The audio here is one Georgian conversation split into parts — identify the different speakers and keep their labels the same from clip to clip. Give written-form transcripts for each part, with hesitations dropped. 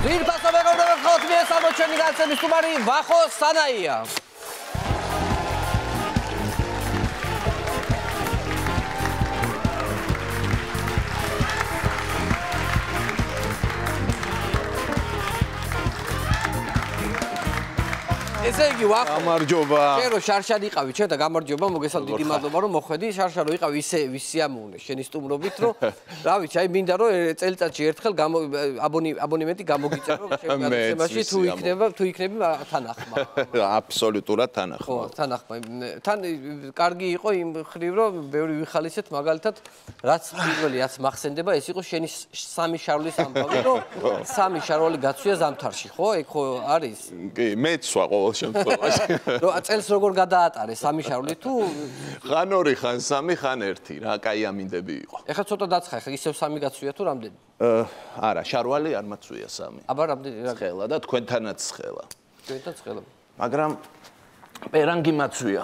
Speaker 1: ძირფასო მეგობრებო, ხოთ მიესალმოთ ჩვენი განცემის სტუმარი ვახო სანაია. ესე იგი ვახო
Speaker 2: გამარჯობა.
Speaker 1: შენ რო შარშად იყავი ჩვენ და გამარჯობა მოგესალმებით დიდი მადლობა რომ მოხვედი შარშად რო იყავი ისე ვისიამოვნე შენი სტუმრობით რომ რა ვიცი აი მინდა რომ წელიწადში ერთხელ აბონემენტი გამოგიწერო შემოგაცემაში თუ იქნები თანახმა
Speaker 2: აბსოლუტურად თანახმა
Speaker 1: ხო თანახმა თან კარგი იყო იმ ხრივ რომ ბევრი ვიხალისეთ მაგალითად რაც პირველი რაც მახსენდება ეს იყო შენი სამი შარვლის ამბავი რომ სამი შარვალი გაცვია ზამთარში ხო ეგ ხო არის
Speaker 2: კი მეცვა ყოველ შემთხვევაში
Speaker 1: რო წელს როგორ გადაატარე სამი შარვლი თუ
Speaker 2: ხან ორი ხან სამი ხან ერთი რა კაი ამინდები იყო
Speaker 1: ეხლა ცოტა დაცხა ეხლა ისევ სამი გაცვია თუ რამდენი
Speaker 2: არა შარვალი არ მაცვია სამი
Speaker 1: აბა რამდენი
Speaker 2: ხელა და თქვენთანაც ხელა
Speaker 1: თქვენთანაც ხელა
Speaker 2: მაგრამ პერანგი მაცვია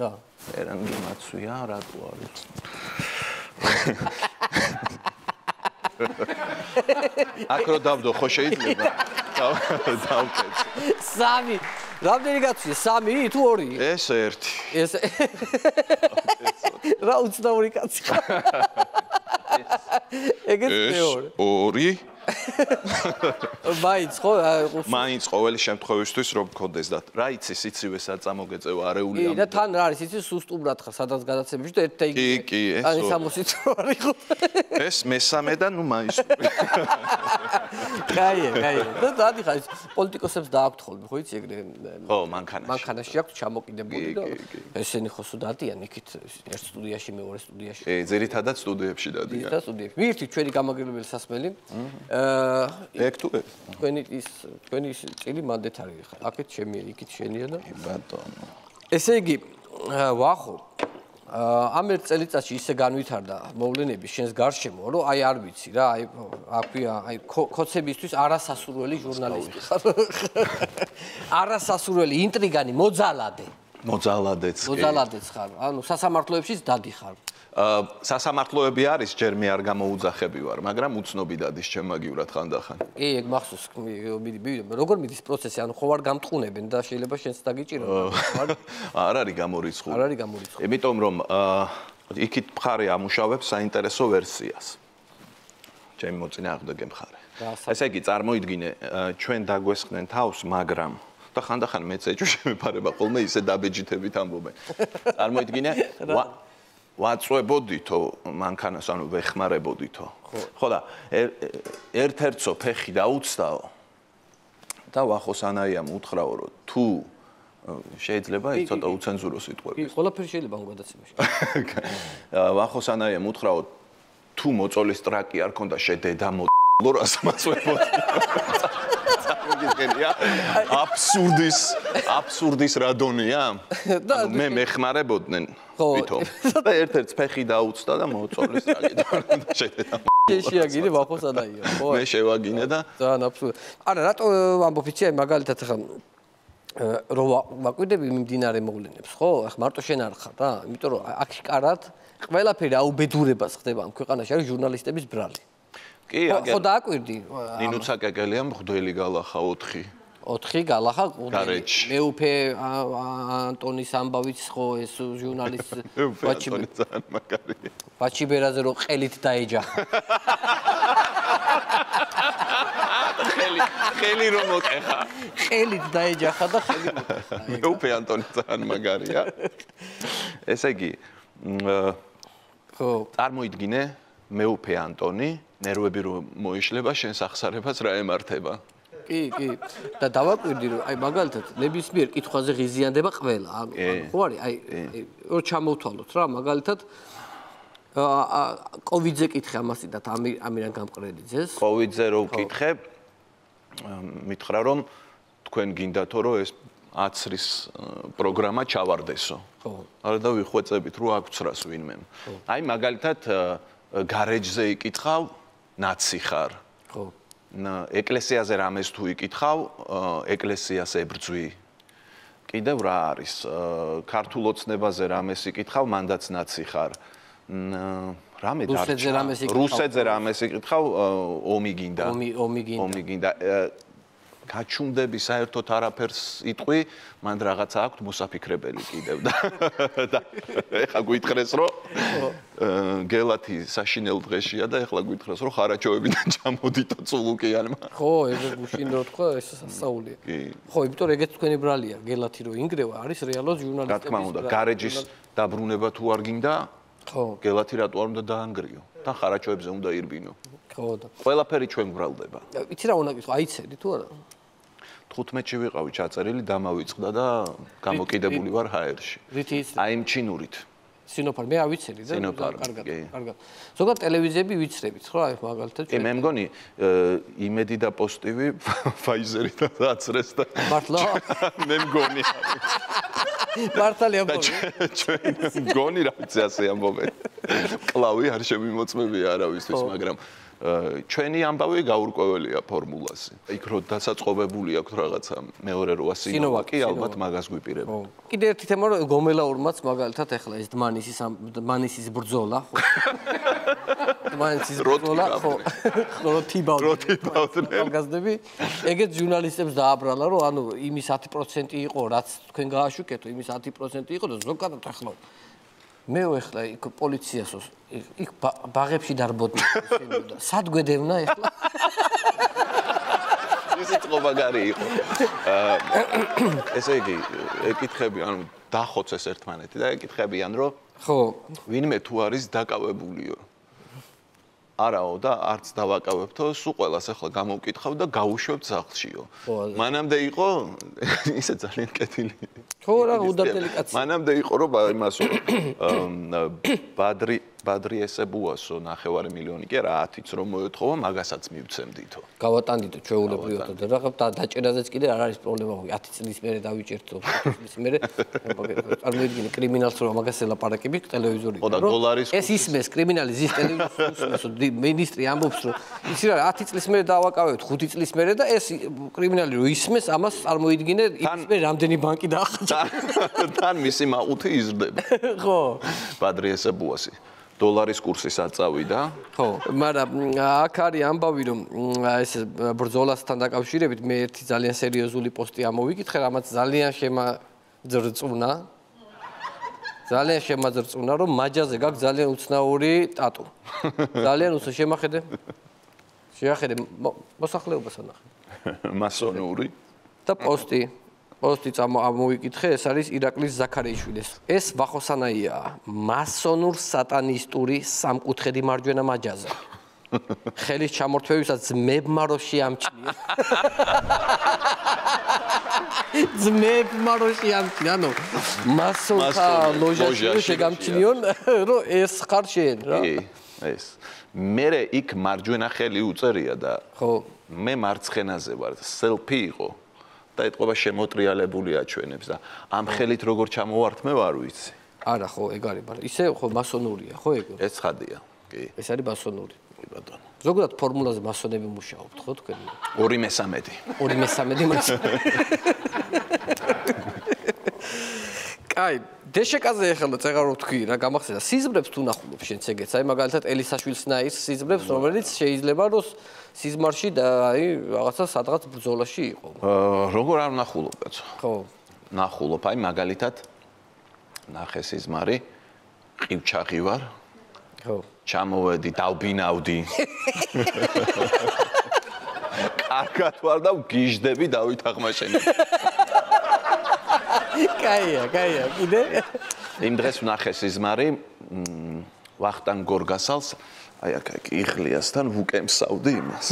Speaker 1: რა
Speaker 2: პერანგი მაცვია რატო არის აკრო დავდო ხო შეიძლება დავკეთ
Speaker 1: სამი რამდენი გაცვია სამი თუ ორი
Speaker 2: ეს ერთი
Speaker 1: ეს რა უცნაური კაცი ეგეც მეორე
Speaker 2: ორი
Speaker 1: მაინც ხო
Speaker 2: მაინც ყოველი შემთხვევისთვის რომ გქონდეს და რა იცი სიცივე საწამოგეწევა არეული
Speaker 1: და თან რა არის იცი სუსტ-უბრად ხარ სადაც გადაცემებში და ერთ და
Speaker 2: კი ეს
Speaker 1: აი 60 ვარ იყო
Speaker 2: ეს მესამე და ნუ მაისური
Speaker 1: კაი და დადიხარ ის პოლიტიკოსებს დააქვთ ხოლმე ხო იცი ეგრე
Speaker 2: ხო მანქანაში
Speaker 1: აქვთ ჩამოკიდებული და ესენი ხო სუდადიან იქით ერთ სტუდიაში მეორე სტუდიაში
Speaker 2: ძირითადად სტუდიებში დადიან
Speaker 1: და სტუდიებში ვირთი ჩვენი გამაგრებელი სასმელი
Speaker 2: ეგ თუ ეს
Speaker 1: თქვენი წილი მანდეთ არის ხა აქეთ შემია იქით შენია და
Speaker 2: ბატონო
Speaker 1: ესე იგი ვახო ამ ერთ წელიწადში ისე განვითარდა მოვლენები შენს გარშემო რომ აი არ ვიცი რა აი აქვია აი ქოცებისთვის არასასურველი ჟურნალისტი ხარ არასასურველი ინტრიგანი
Speaker 2: მოძალადეც
Speaker 1: ხარ ანუ სასამართლოებშიც დადიხარ
Speaker 2: სასამართლოები არის ჯერ მე არ გამოუძახები ვარ მაგრამ უცნობი დადის ჩემაგივრად ხანდახან
Speaker 1: კი ეგ მახსოვს როგორ მიდის პროცესი ანუ ხო არ გამტყუნებენ და შეიძლება შენც დაგიჭირო
Speaker 2: არ არის გამორიცხული იმიტომ რომ იქით მხარე ამუშავებს საინტერესო ვერსიას ჩემი მოწინააღმდეგე მხარე ესე იგი წარმოიდგინე ჩვენ დაგვესხნენ თავს მაგრამ და ხანდახან მეც ეჭვი შემეფარება ხოლმე ისე დაბეჯითებით ამბობენ წარმოიდგინე ვაწვებოდითო მანქანას ანუ ვეხმარებოდითო ხო და ერთ-ერთსო ფეხი დაუცდაო და ვახო სანაიამ უთხრაო რომ თუ შეიძლება ის ცოტა უცენზურო სიტყვები
Speaker 1: კი ყველაფერი შეიძლება ამ გადაცემაში
Speaker 2: ვახო სანაიამ უთხრაო თუ მოწოლის ტრაკი არ ქონდა შედედა ლორას მაწვებოდი აბსურდის რადონია მე მეხმარებოდნენ ვითომ და ერთ-ერთ ფეხი დაუცდა და მოწოლის ტრაკი შედედა
Speaker 1: შეაგინე ვახო სანაია ხო
Speaker 2: მე შევაგინე და
Speaker 1: ძალიან აბსურდი არა რატო ამბობ იცი აი მაგალითად ახლა რო ვაკვირდები მიმდინარე მოვლენებს ხო ახლა მარტო შენ არ ხარ რა იმიტომ რომ აქ კარად ყველაფერი აუბედურებას ხდება ამ ქვეყანაში არის ჟურნალისტების ბრალი
Speaker 2: კი
Speaker 1: ხო დააკვირდი
Speaker 2: ნინუცა კეკელიამ მღვდელი გალახა
Speaker 1: 4 გალახა მეუფე ანტონის ამბავიც ხო ეს ჟურნალისტ ბაჩი ბერაზე რო ყელით დაეჯახა
Speaker 2: ხელი რომ მოტეხა
Speaker 1: ყელით დაეჯახა და ხელი მოტეხა
Speaker 2: მეუფე ანტონი ძალიან მაგარია ესე იგი
Speaker 1: ხო
Speaker 2: წარმოიდგინე მეუფე ანტონი ნერვები რომ მოიშლება შენს ახსარებას რა ემართება
Speaker 1: კი და დავაკვირდი რომ აი მაგალითად ნებისმიერ კითხვაზე ღიზიანდება ყველა ანუ ხო არის აი რო ჩამოვთვალოთ რა მაგალითად კოვიდზე კითხე ამასიდათ ამირან გამყრელიძეს
Speaker 2: კოვიდზე რო ვკითხე მითხრა რომ თქვენ გინდათო რომ ეს აცრის პროგრამა ჩავარდესო
Speaker 1: ხო
Speaker 2: არა და ვიხვეწებით რომ აქცრას ვინმე აი მაგალითად გარეჯზე იკითხავ ნაცი ხარ
Speaker 1: ხო
Speaker 2: ეკლესიაზე რამეს თუ იკითხავ ეკლესიას ებრძვი კიდევ რა არის ქართულ ოცნებაზე რამეს იკითხავ მანდაც ნაცი ხარ რამე დარჩა. რუსეთზე რამეს იკითხავ, ომი გინდა.
Speaker 1: ომი
Speaker 2: გინდა. გაჩუმდები საერთოდ არაფერს იტყვი, მან რაღაცა აქვს მოსაფიქრებელი კიდევ და ეხლა გვითხრეს რომ გელათი საშინელ დღეშია და ეხლა გვითხრეს რომ ხარაჯოებიდან ჩამოდიტო წულუკიანმა.
Speaker 1: ხო, ეგ გუშინ რო თქვა, ეს სასწაულია. ხო, იმიტომ რომ ეგეც თქვენი ბრალია, გელათი რო ინგრევა, არის რეალურად ჟურნალისტების.
Speaker 2: რა თქმა უნდა, გარეჯის დაბრუნება თუ არ გინდა, ხო, გელათი რატო არ უნდა დაანგრიო და ხარაჯოებზე უნდა ირბინო. ხო და ყველაფერი ჩვენ გბრალდება.
Speaker 1: იცი რა უნდა გითხო, აიცედი თუ არა?
Speaker 2: 15-ში ვიყავი ჩაწერილი, დამავიწყდა და გამოკიდებული ვარ ჰაერში. აი იმ ჩინურით.
Speaker 1: სინოფარ, მე ავიცელი და კარგად. ზოგადად ტელევიზიები ვიცრებით, ხო, აი მაგალითად
Speaker 2: ჩვენ. მე მგონი იმედი და პოსტივი ფაიზერი და აცრეს და
Speaker 1: მართლა?
Speaker 2: მე მგონი.
Speaker 1: მართალი ამბობ.
Speaker 2: ჩვენ მგონი რა ვიცი ასე ამბობენ. კლავი არ შემიმოწმებია არავისთვის, მაგრამ ჩვენი ამბავი გაურკვეველია ფორმულაზე. იქ რო დასაწყობებული აქვს რაღაცა მეორე როა სინოვაკი, ალბათ მაგას გვიპირებ.
Speaker 1: კიდე ერთი თემა რომ გომელაურმაც მაგალითად ეხლა ეს დმანისის ბრძოლა, ხო? დმანისის ბრძოლა, ხო? როთიბავდნენ. ახალგაზრდები, ეგეც ჟურნალისტებს დააბრალა, რომ ანუ იმის 10% იყო, რაც თქვენ გააშუქეთო, იმის 10% იყო და ზოგადად ახლა მე ეხლა იქ პოლიციას იქ ბაღებში დარბოდნენ შენოდა. სად გვედევნა ეხლა?
Speaker 2: ისი წყობაგარი იყო. ესე იგი, ეკითხები, ანუ დახოცეს ერთმანეთი და ეკითხებიან, რომ
Speaker 1: ხო,
Speaker 2: ვინმე თუ არის დაკავებულიო. არაო და არც დავაკავებთო, სულ ყველას ახლა გამოვკითხავ და გავუშვებთ სახლშიო. მანამდე იყო ისე ძალიან კეთილი.
Speaker 1: ხო რა, უდაბნელი კაცი.
Speaker 2: მანამდე იყო რომ იმასო ბადრი ესებუასო 9 მილიონი კი არა 10-ც რომ მოეთხოვა, მაგასაც მივცემდითო.
Speaker 1: გავატანდითო ჩვეულებრივად და რაღაცა დაჭერაზეც კიდე არ არის პრობლემა. 10 წლის მერე დავიჭერთო, 10 წლის მერე. წარმოიდგინე კრიმინალს რომ მაგას ელაპარაკები ტელევიზორით. ეს ისმეს კრიმინალი ზის ტელევიზორში მინისტრი ამბობს რომ იცი რა 10 წლის მერე დავაკავებთ 5 წლის მერე და ეს კრიმინალი რო ისმეს ამას წარმოიდგინე ისმე რამდენი ბანკი დაახაჭა
Speaker 2: თან მისი მაყუთი იზრდება
Speaker 1: ხო
Speaker 2: ბადრი ესებუასი დოლარის კურსის აწავიდა
Speaker 1: ხო მაგრამ აქ არის ამბავი რომ ეს ბრძოლასთან დაკავშირებით მე ერთი ძალიან სერიოზული პოსტი ამოვიკითხე რამაც ძალიან შემაძრწუნა ძალიან შემაძრწუნა რომ მაჯაზე გაქვს ძალიან უცნაური ტატუ. ძალიან შემახედე. შეახედე მოსახლეობას ანახე.
Speaker 2: მასონური
Speaker 1: და პოსტი ამოვიკითხე, ეს არის ირაკლის ზაქარიაშვილის. ეს ვახოსანაია, მასონურ სატანისტური სამკუთხედი მარჯვენა მაჯაზე. ხელის ჩამორთმევისაც ძმებმა რო შეამჩნია. ძმებმა რო შეამჩნია, ანუ მასონთა ლოჟაში შეგამჩნიონ, რომ ეს ხარ შენ რა.
Speaker 2: ეს. მე იქ მარჯვენა ხელი უწერია და ხო, მე მარცხენაზე ვარ, სელფი იყო და ეთყობა შემოტრიალებული აჩვენებს და ამ ხელით როგორ ჩამოვართმევ არ ვიცი.
Speaker 1: არა ხო, ეგ არის, მაგრამ ისე ხო მასონურია, ხო ეგ?
Speaker 2: ეს ხადია, კი.
Speaker 1: ეს არის მასონური. ზოგადად ფორმულაზე მასონები მუშაობთ, ხო თქვენ?
Speaker 2: 2/3.
Speaker 1: 2/3 მასონები. კაი, დეშეკაზე ეხლა წეღარო თქვი რა გამახსენდა. სიზმრებს თუ ნახულობ შენც ეგეც, აი მაგალითად ელისაშვილსნაირს სიზმრებს, რომელიც შეიძლება რომ სიზმარში და აი რაღაცა სადღაც ბრძოლაში იყო.
Speaker 2: როგორ არ ნახულობ კაცო?
Speaker 1: ხო.
Speaker 2: ნახულობ, აი მაგალითად ნახე სიზმარი, ყივჩაღი ვარ. ხო. ჩამოვედი, დავბინავდი. კარგად ვარ და გიჟდები დავით აღმაშენე.
Speaker 1: კაია, კიდე?
Speaker 2: იმ დღეს ვნახე სიზმარი, ვახტანგ გორგასალს, აი აქ იღლიასთან ვუკემსავდი იმას.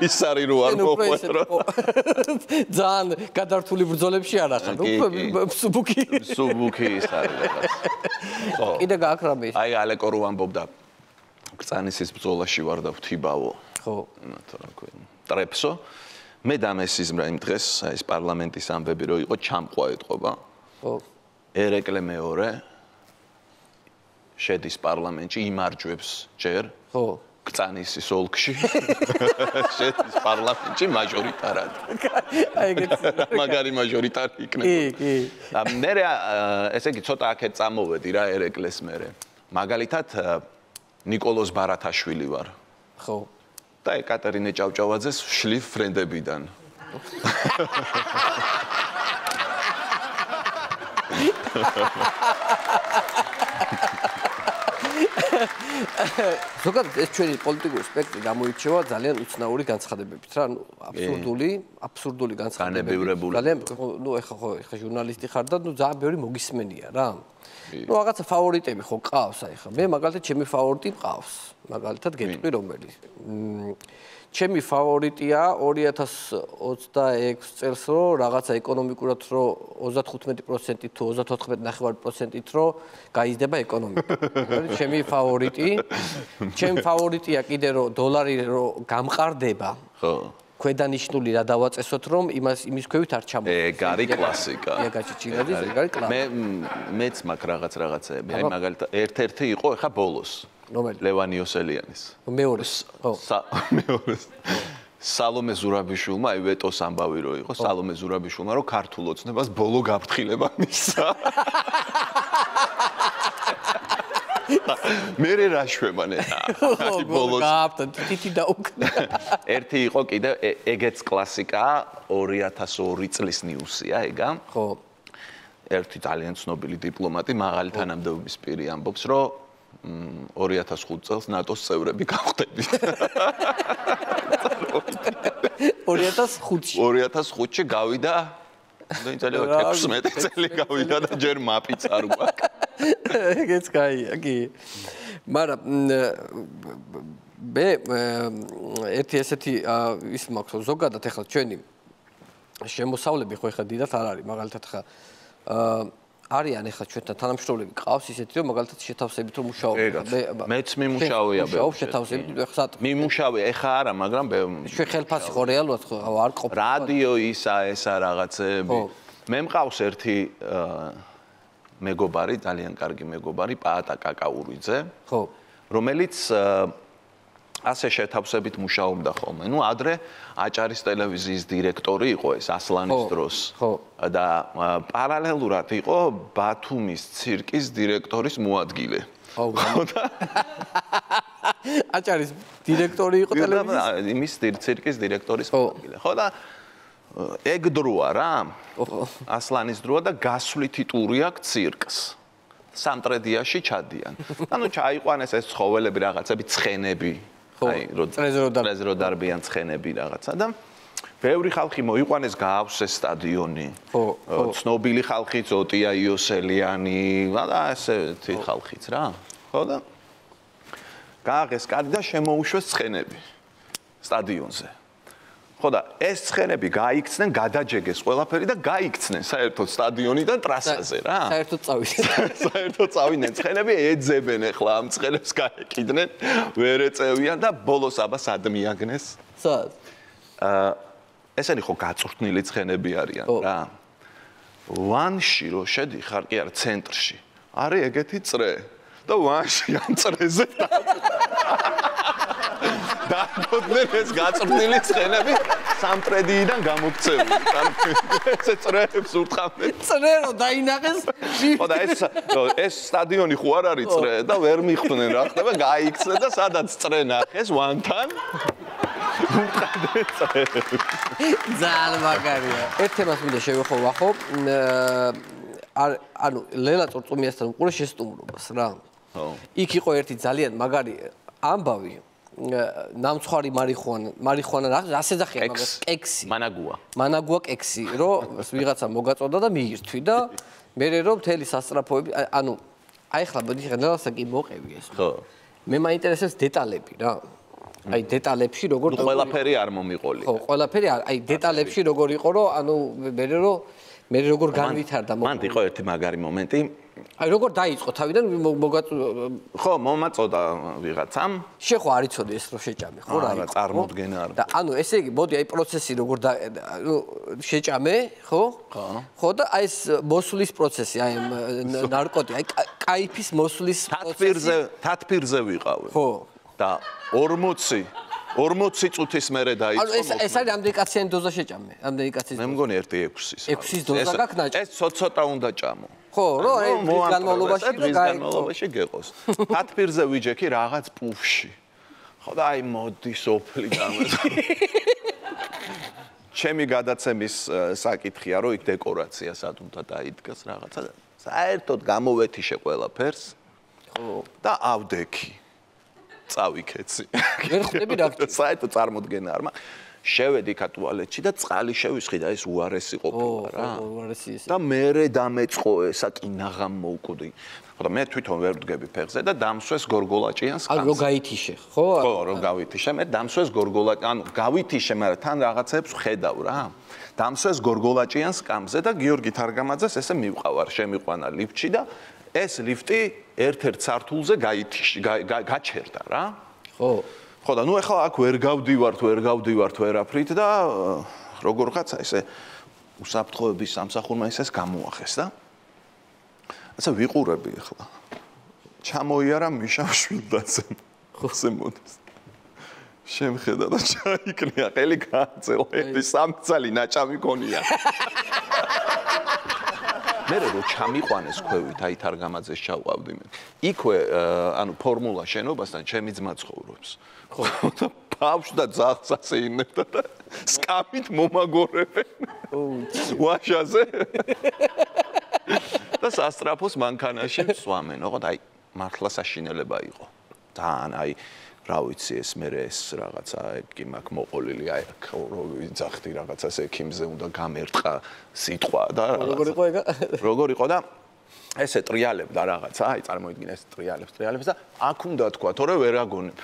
Speaker 2: ის არის რო არ მოყვერო.
Speaker 1: ძალიან გადართული ბრძოლებში არ ახალ. სუბუქი
Speaker 2: ის არის. ხო.
Speaker 1: კიდე გააკრაბე.
Speaker 2: აი ალეკო რო ამბობდა კრწანისის ბრძოლაში ვარ და ვთიბავო. ხო. რა ქვია. ტრეპსო. მე დამესიზმრა იმ დღეს ეს პარლამენტის ამბები რო იყო ჩამყვა ეთყობა. ხო. ერეკლე მეორე შედის პარლამენტში იმარჯვებს ჯერ. ხო. კრწანისის ოლქში. შედის პარლამენტში მაჟორიტარად.
Speaker 1: აი ეგეთი.
Speaker 2: მაგარი მაჟორიტარი იქნება. კი. მე ესე იგი ცოტა აქეთ წამოვედი რა ერეკლეს მერე. მაგალითად ნიკოლოზ ბარათაშვილი ვარ.
Speaker 1: ხო.
Speaker 2: და ეკატერინე ჭავჭავაძეს ვშლი ფრენდებიდან.
Speaker 1: ზოგადად ეს ჩვენი პოლიტიკური სპექტრი გამოირჩევა ძალიან უცნაური განცხადებებით რა, აბსურდული განცხადებებით. ძალიან, ეხა ჟურნალისტი ხარ და ძალიან ბევრი მოგისმენია რა. რაღაცა ფავორიტები ხო ყავს აი ხა. მე მაგალითად ჩემი ფავორიტი მყავს. მაგალითად გეტყვი რომელი. ჩემი ფავორიტია 2026 წელს რომ რაღაცა ეკონომიკურად რომ 35% თუ 34.9%-ით რომ გაიზრდება ეკონომიკა. ჩემი ფავორიტი. ჩემი ფავორიტია კიდე რომ დოლარი რომ გამყარდება.
Speaker 2: ხო.
Speaker 1: ქვედანიშნული რა დავაწესოთ რომ იმის ქვევით არ ჩამოვა.
Speaker 2: ეგ არის კლასიკა.
Speaker 1: ეგ გაჩიჩილაძის ეგ არის კლასიკა.
Speaker 2: მეც მაგ რაღაცეები. აი მაგალითად ერთ-ერთი იყო ეხა ბოლოს.
Speaker 1: რომელი?
Speaker 2: ლევან იოსელიანის.
Speaker 1: მეორეს. ხო.
Speaker 2: მეორეს. სალომე ზურაბიშვილმა აი ვეტოს ამბავი რო იყო სალომე ზურაბიშვილმა რომ ქართულ ოცნებას ბოლო გაფრთხილება მისცა. მერე რა შვებანე.
Speaker 1: ბოლოს გააფთა თითი დაუკნა.
Speaker 2: ერთი იყო კიდე ეგეც კლასიკა 2002 წლის ნიუსია ეგა.
Speaker 1: ხო.
Speaker 2: ერთი ძალიან ცნობილი დიპლომატი მაღალი თანამდებობის პირი ამბობს რომ 2005 წელს ნატოს წევრები გავხდებით. 2005-ში გავიდა 16 წელი გავიდა და ჯერ მაპიც არ გვაქვს.
Speaker 1: ეგეც კაია, კი. მაგრამ მე ერთი ესეთი ის მაქვს ზოგადად ახლა ჩვენი შემოსავლები ხო ახლა დიდად არ არის მაგალითად ახლა არიან ახლა ჩვენთან თანამშრომლები ყავს ისეთი რომ მაგალითად შეთავსებით რომ მუშაობენ.
Speaker 2: მეც მიმუშავია
Speaker 1: მუშაობ შეთავსებით ხსად.
Speaker 2: მიმუშავია ეხა არა მაგრამ
Speaker 1: ჩვენ ხელფასი ხო რეალურად ხო არ ყოფილი.
Speaker 2: რადიო ესა რაღაცეები. მე მყავს ერთი მეგობარი, ძალიან კარგი მეგობარი, პაატა კაკაურიძე.
Speaker 1: ხო.
Speaker 2: რომელიც ასე შეთავსებით მუშაობდა ხოლმე. ნუ ადრე აჭარის ტელევიზიის დირექტორი იყო ეს ასლანის დროს.
Speaker 1: ხო.
Speaker 2: და პარალელურად იყო ბათუმის ცირკის დირექტორის მოადგილე.
Speaker 1: ხო. აჭარის დირექტორი იყო ტელევიზიის.
Speaker 2: იმის ცირკის დირექტორის მოადგილე. ხო და ეგ დროა რა. ასლანის დროა და გასვლითი ტური აქვს ცირკს. სამტრედიაში ჩადიან. ანუ ჩაიყვანეს ეს ცხოველები რაღაცები, ცხენები. აი, წრეზე რო დარბიან ცხენები რაღაცა და ბევრი ხალხი მოიყვანეს გაავსეს სტადიონი.
Speaker 1: ხო,
Speaker 2: ცნობილი ხალხიც ოტია იოსელიანი და ესეთი ხალხიც რა. ხო და გააღეს კარი და შემოუშვეს ცხენები სტადიონზე. ხო და ეს ცხენები გაიქცნენ, გადაჯეგეს ყველაფერი და გაიქცნენ საერთოდ სტადიონიდან ტრასაზე რა. საერთოდ წავიდნენ ცხენები, ეძებენ ახლა ამ ცხენებს გაეკიდნენ, ვერ ეწევიან და ბოლოს აბას ადმიაგნეს.
Speaker 1: სად?
Speaker 2: ესენი ხო გაწვრთნილი ცხენები არიან რა. ვანში რო შედიხარ კი არა ცენტრში. არის ეგეთი წრე და ვანში ამ წრეზე დაგვდნენ ეს გაწვრთნილი ცხენები სამტრედიიდან გამოგცემული. ესე წრეებს ურტყავდნენ.
Speaker 1: წრე რო დაინახეს.
Speaker 2: ხო და ეს სტადიონი ხო არ არის წრე და ვერ მიხვდნენ რა ხდება, გაიქცნენ და სადაც წრე ნახეს ვანთან.
Speaker 1: ძალიან მაგარია. ერთ თემას მინდა შევეხო ხო. ანუ ლელა წურწუმიასთან უყურე შესტუმრობას რა.
Speaker 2: ხო.
Speaker 1: იქ იყო ერთი ძალიან მაგარი ამბავი. ნამცხვარი მარიხუანა რა ეძახიან მაგას კექსი მანაგუა კექსი რომ ვიღაცა მოგაწოდა და მიირთვი და მე რომ მთელი სასტრაფოები ანუ აი ხლა ბოდიშხელასა კი მოყევი ეს
Speaker 2: ხო
Speaker 1: მე მაინტერესებს დეტალები რა აი დეტალებში როგორ
Speaker 2: ყველაფერი არ მომიყოლია
Speaker 1: ხო ყველაფერი აი დეტალებში როგორ იყო რომ ანუ მე როგორ განვითარდა
Speaker 2: მან იყო ერთი მაგარი მომენტი
Speaker 1: აი როგორ დაიწყო თავიდან
Speaker 2: ხო მომაწოდა ვიღაცამ
Speaker 1: შეხო არ იცოდი ეს რო შეჭამე ხო რა
Speaker 2: არა წარმოდგენა არ
Speaker 1: და ანუ ესე იგი მოდი აი პროცესი როგორ შეჭამე ხო ხო და აი ეს მოსვლის პროცესი აი ნარკოტი აი კაიფის მოსვლის
Speaker 2: თათბირზე ვიყავი
Speaker 1: ხო
Speaker 2: და 40 40 წუთის მერე დაიწყო.
Speaker 1: ეს არის ამდენი კაციანი დოზა შეჭამე. ამდენი კაცის.
Speaker 2: მე მგონი 1/6-ის.
Speaker 1: 6-ის დოზა გაქვს ნაჭ.
Speaker 2: ეს ცოტა უნდა ჭამო.
Speaker 1: ხო, რო ეს განმავლობაში
Speaker 2: გეყოს. თათბირზე ვიჯექი რაღაც პუფში. ხო და აი მოდი სოფლი გამეწ. ჩემი გადაცემის საკითხია, რომ იქ დეკორაცია სადუნთა დაიდგას რაღაცა და საერთოდ გამოვეთიშე ყველაფერს. ხო. და ავდექი. წავიქეცი.
Speaker 1: ვერ ხვდები რა გჭირდა.
Speaker 2: საერთოდ წარმოდგენა არ მაქვს. შევედი ქა ტუალეტში და წყალი შევისხი და ეს უარესი ყოფილა რა.
Speaker 1: უარესი ის.
Speaker 2: და მერე დამეწყო ესა კინაღამ მოვკვდი. ხო და მე თვითონ ვერ ვდგები ფეხზე და დამსვეს გორგოლაჭიანს კანს.
Speaker 1: ანუ რო გაითიშე, ხო?
Speaker 2: ხო, რო გავითიშე, მე დამსვეს გორგოლაჭ, ანუ გავითიშე, მაგრამ თან რაღაცებს ვხედავ რა. დამსვეს გორგოლაჭიანს კამზე და გიორგი თარგამაძეს ესე მივყავარ, შემიყვანა ლიფტში და ეს ლიფტი ერთ-ერთ სართულზე გაჩერდა რა.
Speaker 1: ხო.
Speaker 2: ხო და ნუ ეხლა აქ ვერ გავდივართ ვერაფრით და როგორღაცა ესე უსაფრთხოების სამსახურმა ეს გამოახეს და ასე ვიყურები ეხლა. ჩამოიარა მიშა შვილდაძე. ხოსე მოდის. შემხედა და ჩაიკნია, ყელი გააწელა, სამი წალი ნაჭამი გონია. მე რო ჩამიყვანეს ქვევით, აი თარგამაძეს ჩავყავდი მე. იქვე ანუ ფორმულა შენობასთან ჩემი ძმა ცხოვრობს. ხო და ბავშვ და ძაღლს ასე ინებდა და სკამით მომაგორებენ. ვაშაზე. და სასტრაფოს მანქანაში სვამენ, ხო და აი მართლა საშინელება იყო. თან აი რა ვიცი ეს მე ეს რაღაცა კი მაქვს მოყოლილი აი რო ვიძახდი რაღაცას ექიმზე უნდა გამერტყა სიტყვა და
Speaker 1: როგორ იყო ეგა?
Speaker 2: როგორ იყო და ესე ტრიალებდა რაღაცა აი წარმოიდგინე ეს ტრიალებს და აქ უნდა თქვა თორე ვერ აგონებ.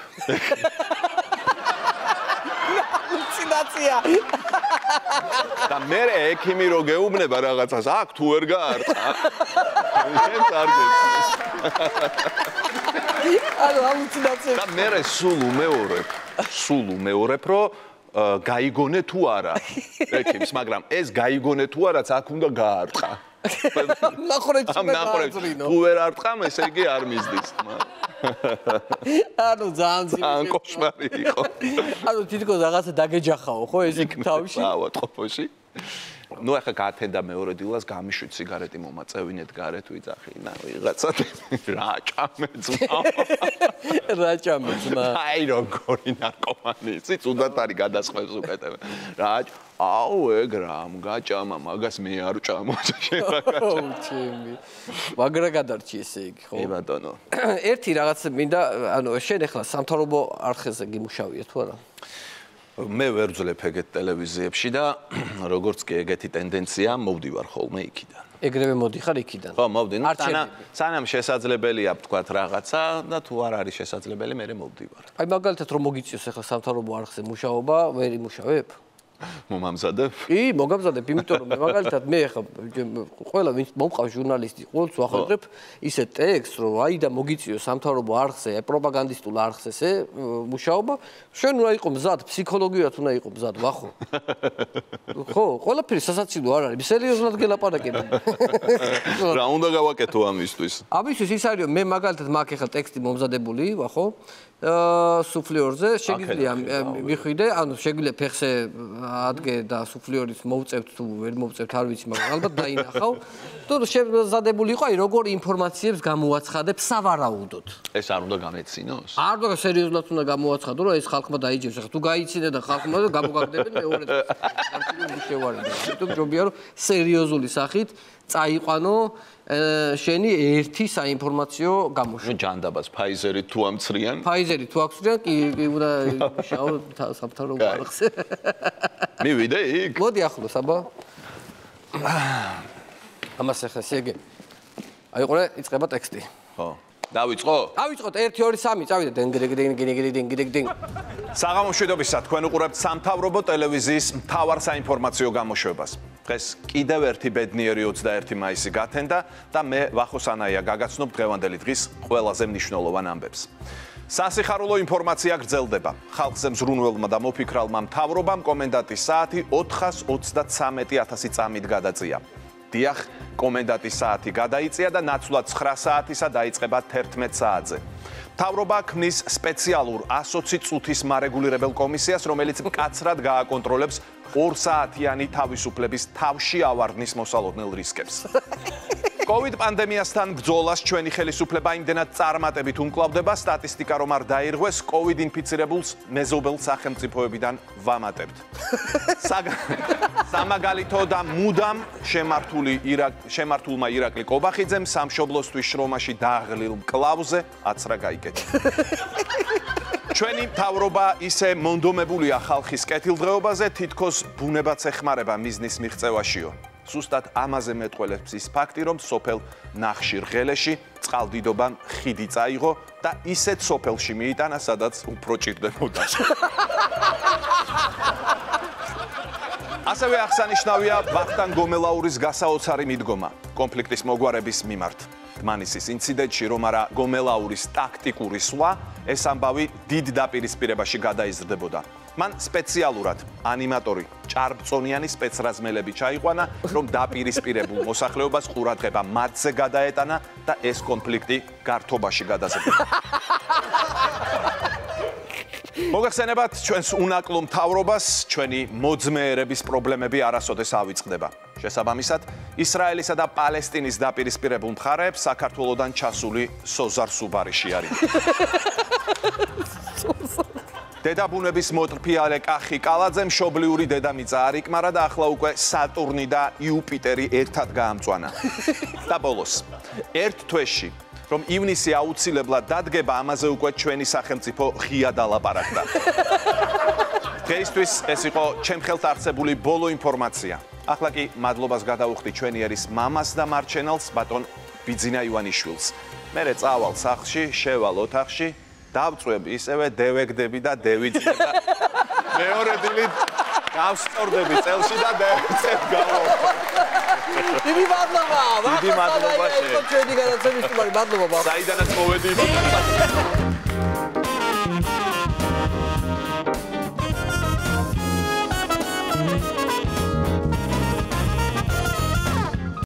Speaker 1: ლუცინაცია.
Speaker 2: და მე ექიმი რო გეუბნება რაღაცას აქ თუ ვერ გაარტყა. შენ წარგეცის.
Speaker 1: ანუ ალუცინაცია.
Speaker 2: და მე სულ უმეორებ, რომ გაიგონე თუ არა ექიმს, მაგრამ ეს გაიგონე თუ არაც აქ უნდა გაარტყა.
Speaker 1: ნახორეჭი
Speaker 2: თუ ვერ არტყამ, ესე იგი არ მისდის.
Speaker 1: ანუ ძალიან
Speaker 2: კოშმარი იყო.
Speaker 1: ანუ თითქოს რაღაცა დაგეჯახაო, ხო ეს იქ თავში?
Speaker 2: ავატყოფოში. ნუ ახლა გაათენდა მეორე დილას გამიშვით სიგარეტი მომაწევინეთ გარეთ ვიძახი და ვიღაცა რა ჭამეძმა აი როგორი ნარკომანი იცი თუნდაც არის გადასხვევს უკეთებ რა აუ ეგ რამ გაჭამა მაგას მე არ ვჭამო შენ რა გაჭამა
Speaker 1: ჩემი მაგრა გადარჩი ესე იგი ხო
Speaker 2: ბატონო
Speaker 1: ერთი რაღაც მინდა ანუ შენ ახლა სამთავრობო არხზე გიმუშავია თუ არა
Speaker 2: მე ვერ ვძლებ ეგეთ ტელევიზიებში და როგორც კი ეგეთი ტენდენცია მოვდივარ ხოლმე იქიდან.
Speaker 1: ეგრევე მოდიხარ იქიდან.
Speaker 2: ხო, მოვდი. ნუ სანამ შესაძლებელია ვთქვათ რაღაცა და თუ არ არის შესაძლებელი, მე მოვდივარ.
Speaker 1: აი მაგალითად რომ მოგიწიოს ახლა სამთავრობო არხზე მუშაობა, ვერ იმუშავებ?
Speaker 2: მომამზადებ?
Speaker 1: კი, მოგამზადებ, იმიტომ რომ მაგალითად მე ახლა ყველა ვინც მომყავს ჟურნალისტი, ყოველთვის ვახერხებ ისე ტექსტს, რომ აი და მოგიწიოს სამთავრობო არხზე, პროპაგანდისტულ არხზე ესე მუშაობა, შენ უნდა იყო მზად, ფსიქოლოგიურად უნდა იყო მზად, ვახო. ხო, ყველაფერი სასაცილო არ არის, სერიოზულად გელაპარაკებ.
Speaker 2: რა უნდა გავაკეთო ამისთვის?
Speaker 1: ამისთვის ის არის, მე მაგალითად მაქვს ახლა ტექსტი მომზადებული, ვახო. სუფლიორზე შეგვიძლია მიხვიდე, ანუ შეგვიძლია ფეხზე ადგე და სუფლიორის მოვწევთ თუ ვერ მოვწევთ არ ვიცი, მაგრამ ალბათ დაინახავ. თუ შემზადებული იყო, აი როგორ ინფორმაციებს გამოვაცხადებ სავარაუდოდ.
Speaker 2: ეს არ უნდა გამეცინოს?
Speaker 1: არ უნდა სერიოზულად უნდა გამოვაცხადო, რომ ეს ხალხმა დაიჯერს. ახლა თუ გაიცინე და ხალხმა და გამოგაგდებენ მეორე წელს შევარდე. თუმცა ჯობია რომ სერიოზული სახით წაიყვანო შენი ერთი საინფორმაციო გამოშვება.
Speaker 2: ჯანდაბას ფაიზერი თუ ამცრიან?
Speaker 1: ფაიზერი თუ აქცრიან, კი უნდა შაო სამთავრობო არხზე.
Speaker 2: მივიდე იქ?
Speaker 1: მოდი ახლოს, აბა. ამას ახლა სიეგე. აი ყურე, იწყება ტექსტი.
Speaker 2: ხო. დავიწყო?
Speaker 1: დავიწყოთ 1 2 3 წავიდე დინგ.
Speaker 2: საღამოშვიდობისა, თქვენ უყურებთ სამთავრობო ტელევიზიის მთავარ საინფორმაციო გამოშვებას. დღეს კიდევ ერთი ბედნიერი 21 მაისი გათენდა და მე ვახო სანაია გაგაცნობ დღევანდელი დღის ყველაზე მნიშვნელოვან ამბებს. სასიხარულო ინფორმაცია გრძელდება. ხალხზე მზრუნველმა და მოფიქრალმა მთავრობამ კომენდანტის საათი 433,000 წამით გადაწია. დიახ, კომენდანტის საათი გადაიწია და ნაცვლად 9 საათისა დაიწყება 11 საათზე. მთავრობა ქმნის სპეციალურ 120 წუთის მარეგულირებელ კომისიას, რომელიც მკაცრად გააკონტროლებს 2 საათიანი თავისუფლების თავში ავარდნის მოსალოდნელ რისკებს. COVID პანდემიასთან ბრძოლას ჩვენი ხელისუფლება იმდენად წარმატებით უმკლავდება, სტატისტიკა რომ არ დაირღვეს, COVID ინფიცირებულს მეზობელ სახელმწიფოებიდან ვამატებთ. სამაგალითო და მუდამ შემართულმა ირაკლი კობახიძემ სამშობლოსთვის შრომაში დააღლილ მკლავზე აცრა გაიკეთა. ჩვენი მთავრობა ისე მონდომებულია ხალხის კეთილდღეობაზე, თითქოს ბუნებაც ეხმარება მიზნის მიღწევაშიო. Სუსტად ამაზე მეტყველებს ის ფაქტი, რომ სოფელ ნახშირღელეში წყალდიდობამ ხიდი წაიღო და ისეთ სოფელში მიიტანა, სადაც უფრო ჭირდებოდა. ასევე აღსანიშნავია ვახტანგ გომელაურის გასაოცარი მიდგომა კონფლიქტის მოგვარების მიმართ. დმანისის ინციდენტში, რომ არა გომელაურის ტაქტიკური სვლა, ეს ამბავი დიდ დაპირისპირებაში გადაიზრდებოდა. მან სპეციალურად ანიმატორი ჭარბწონიანი სპეცრაზმელები ჩაიყვანა, რომ დაპირისპირებულ მოსახლეობას ყურადღება მათზე გადაეტანა და ეს კონფლიქტი გართობაში გადაზრდა. მოგახსენებათ ჩვენს უნაკლო მთავრობას, ჩვენი მოძმეერების პრობლემები არასოდეს ავიწყდება. შესაბამისად, ისრაელისა და პალესტინის დაპირისპირებულ მხარეებს საქართველოდან ჩასული სოზარ სუბარიში არის. დედაბუნების მოტრფიალე კახი კალაძემ მშობლიური დედამიწა არ იკმარა და ახლა უკვე სატურნი და იუპიტერი ერთად გაამწვანა. და ბოლოს, ერთ თვეში, რომ ივნისი აუცილებლად დადგება, ამაზე უკვე ჩვენი სახელმწიფო ღია დალაპარაკდა. დღეისთვის ეს იყო ჩემ ხელთ არსებული ბოლო ინფორმაცია. ახლა კი მადლობას გადავუხდი ჩვენი ერის მამას და მარჩენალს, ბატონ ბიძინა ივანიშვილს. მერე წავალ სახლში, შევალ ოთახში, დავწვევ ისევე დევეგდები და დევიძინე და მეორე დილით გავსწორდები წელში და დევიძებ გავა.
Speaker 1: დიდი მადლობა.
Speaker 2: დიდი მადლობა შენ.
Speaker 1: ჩვენი გადაცემის თუმარი მადლობა.
Speaker 2: საიდანაც მოვედი.